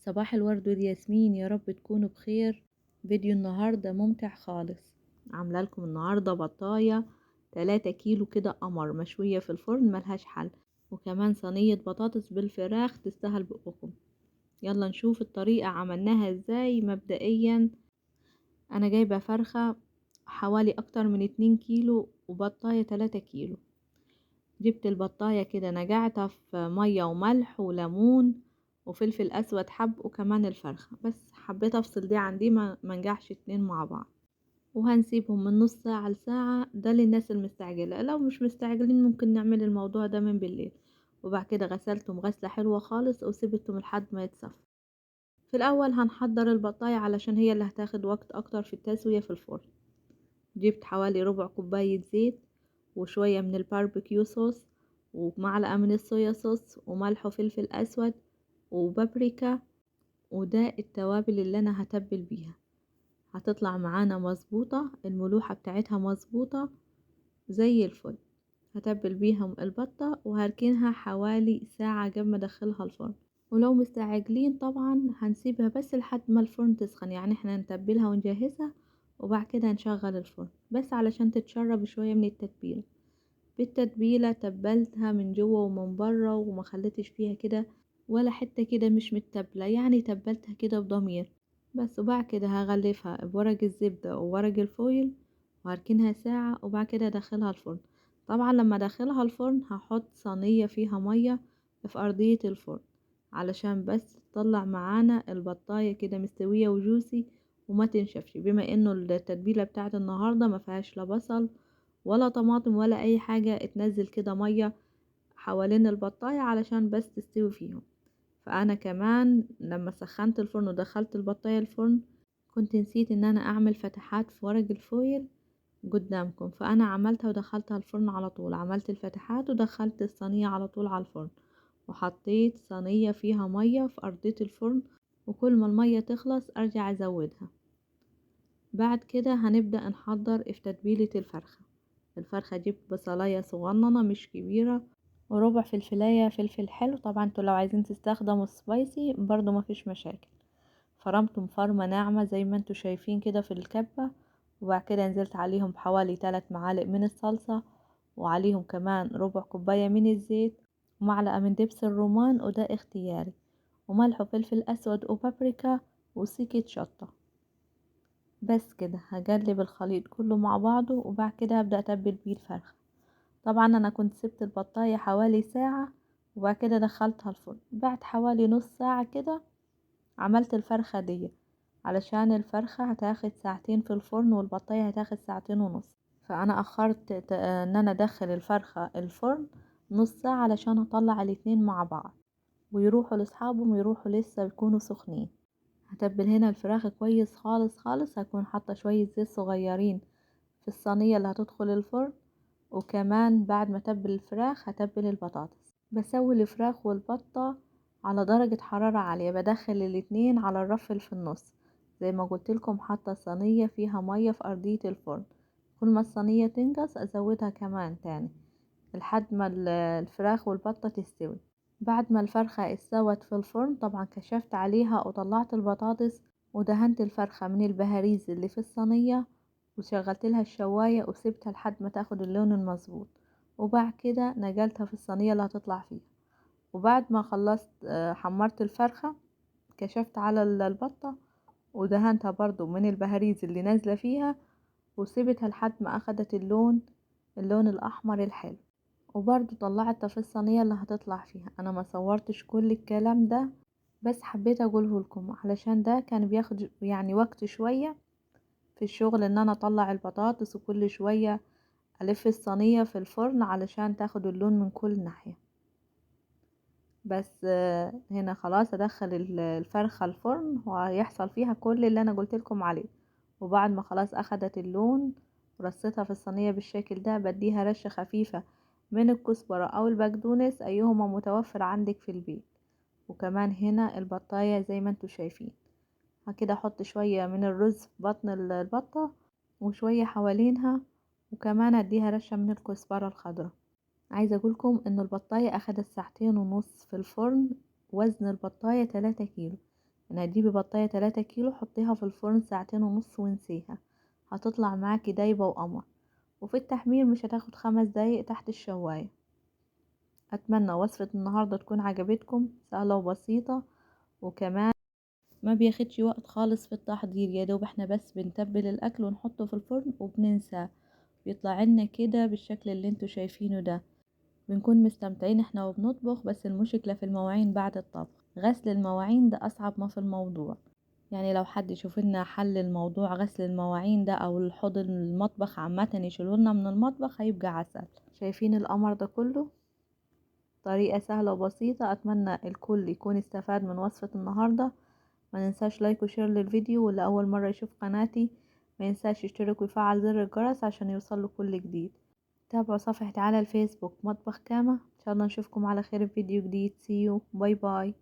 صباح الورد والياسمين، يا رب تكونوا بخير. فيديو النهاردة ممتع خالص. عاملة لكم النهاردة بطاية 3 كيلو كده قمر مشوية في الفرن ملهاش حل، وكمان صينية بطاطس بالفراخ تستاهل بقكم. يلا نشوف الطريقة عملناها ازاي. مبدئيا انا جايبة فرخة حوالي اكتر من 2 كيلو وبطاية 3 كيلو. جبت البطاية كده نقعتها في مية وملح وليمون وفلفل اسود حب، وكمان الفرخة، بس حبيت افصل دي عن دي ما منجعش اتنين مع بعض. وهنسيبهم من نص ساعة لساعة، ده للناس المستعجلة. لو مش مستعجلين ممكن نعمل الموضوع ده من بالليل. وبعد كده غسلتهم غسلة حلوة خالص وسيبتهم لحد ما يتصفوا. في الاول هنحضر البطاية علشان هي اللي هتاخد وقت اكتر في التسوية في الفرن. جبت حوالي ربع كوباية زيت وشوية من الباربيكيو صوص ومعلقة من الصويا صوص وملح وفلفل أسود وبابريكا، وده التوابل اللي أنا هتبل بيها. هتطلع معانا مظبوطة، الملوحة بتاعتها مظبوطة زي الفل. هتبل بيها البطة وهركنها حوالي ساعة قبل ما ادخلها الفرن. ولو مستعجلين طبعا هنسيبها بس لحد ما الفرن تسخن، يعني احنا نتبلها ونجهزها وبعد كده نشغل الفرن بس علشان تتشرب شوية من التتبيلة. بالتتبيلة تبلتها من جوه ومن بره وما خليتش فيها كده ولا حتة كده مش متبلة، يعني تبلتها كده بضمير بس. وبعد كده هغلفها بورق الزبدة وورق الفويل وهركنها ساعة وبعد كده ادخلها الفرن. طبعا لما ادخلها الفرن هحط صينية فيها مية في ارضية الفرن علشان بس تطلع معانا البطاية كده مستوية وجوسي وما تنشفش، بما انه التتبيلة بتاعت النهاردة ما فيهاش لا بصل ولا طماطم ولا اي حاجة. اتنزل كده مية حوالين البطاية علشان بس تستوي فيهم. فانا كمان لما سخنت الفرن ودخلت البطاية الفرن كنت نسيت ان انا اعمل فتحات في ورق الفويل قدامكم، فانا عملتها ودخلتها الفرن على طول. عملت الفتحات ودخلت الصينية على طول على الفرن، وحطيت صينية فيها مية في ارضية الفرن، وكل ما المية تخلص ارجع ازودها. بعد كده هنبدأ نحضر في تتبيلة الفرخة جبت بصلاية صغننة مش كبيرة وربع فلفلاية فلفل حلو. طبعا انتوا لو عايزين تستخدموا سبايسي برضو ما فيش مشاكل. فرمت مفرمة ناعمة زي ما انتوا شايفين كده في الكبة، وبعد كده نزلت عليهم بحوالي 3 معالق من الصلصة، وعليهم كمان ربع كوباية من الزيت ومعلقة من دبس الرمان وده اختياري، وملح وفلفل اسود وبابريكا وسيكة شطة. بس كده هقلب الخليط كله مع بعضه وبعد كده هبدأ اتبل بيه الفرخة. طبعا انا كنت سبت البطاية حوالي ساعة وبعد كده دخلتها الفرن. بعد حوالي نص ساعة كده عملت الفرخة دي، علشان الفرخة هتاخد ساعتين في الفرن والبطاية هتاخد ساعتين ونص. فانا اخرت ان انا ادخل الفرخة الفرن نص ساعة علشان اطلع الاتنين مع بعض ويروحوا لاصحابهم ويروحوا لسه يكونوا سخنين. هتبل هنا الفراخ كويس خالص خالص. هكون حاطة شوية زيت صغيرين في الصينية اللي هتدخل الفرن، وكمان بعد ما تبل الفراخ هتبل البطاطس. بسوي الفراخ والبطة على درجة حرارة عالية، بدخل الاتنين على الرف اللي في النص زي ما قلت لكم. حاطة صينية فيها مية في أرضية الفرن، كل ما الصينية تنقص ازودها كمان تاني لحد ما الفراخ والبطة تستوي. بعد ما الفرخة استوت في الفرن طبعا كشفت عليها وطلعت البطاطس ودهنت الفرخة من البهاريز اللي في الصينية وشغلت لها الشواية وسبتها لحد ما تاخد اللون المظبوط، وبعد كده نقلتها في الصينية اللي هتطلع فيها. وبعد ما خلصت حمرت الفرخة كشفت على البطة ودهنتها برضو من البهاريز اللي نازلة فيها وسبتها لحد ما اخدت اللون الاحمر الحلو. وبرضو طلعتها في الصينية اللي هتطلع فيها. انا ما صورتش كل الكلام ده بس حبيت اقوله لكم علشان ده كان بياخد يعني وقت شوية في الشغل، ان انا اطلع البطاطس وكل شوية الف الصينية في الفرن علشان تاخد اللون من كل ناحية. بس هنا خلاص ادخل الفرخة الفرن وهيحصل فيها كل اللي انا قلت لكم عليه. وبعد ما خلاص اخدت اللون ورصيتها في الصينية بالشكل ده بديها رشة خفيفة من الكزبرة او البقدونس ايهما متوفر عندك في البيت. وكمان هنا البطاية زي ما انتوا شايفين. كده احط شوية من الرز في بطن البطة وشوية حوالينها، وكمان اديها رشة من الكزبرة الخضراء. عايزة اقولكم ان البطاية اخدت ساعتين ونص في الفرن. وزن البطاية 3 كيلو، يعني هتجيبي بطاية 3 كيلو حطيها في الفرن 2.5 ونسيها، هتطلع معاكي دايبة وقمر. وفي التحمير مش هتاخد 5 دقايق تحت الشواية. اتمنى وصفة النهاردة تكون عجبتكم، سهلة وبسيطة، وكمان ما بياخدش وقت خالص في التحضير. يا دوب احنا بس بنتبل الاكل ونحطه في الفرن وبننساه، بيطلع لنا كده بالشكل اللي انتوا شايفينه ده. بنكون مستمتعين احنا وبنطبخ، بس المشكلة في المواعين بعد الطبخ. غسل المواعين ده اصعب ما في الموضوع. يعني لو حد يشوف لنا حل الموضوع غسل المواعين ده او الحوض المطبخ عامة يشيلولنا من المطبخ هيبقى عسل. شايفين القمر ده كله؟ طريقة سهلة وبسيطة. اتمنى الكل يكون استفاد من وصفة النهاردة. ما ننساش لايك وشير للفيديو، واللي اول مرة يشوف قناتي ما ينساش يشترك ويفعل زر الجرس عشان يوصله كل جديد. تابعوا صفحتي على الفيسبوك مطبخ كاما. ان شاء الله نشوفكم على خير في فيديو جديد. See you. باي باي.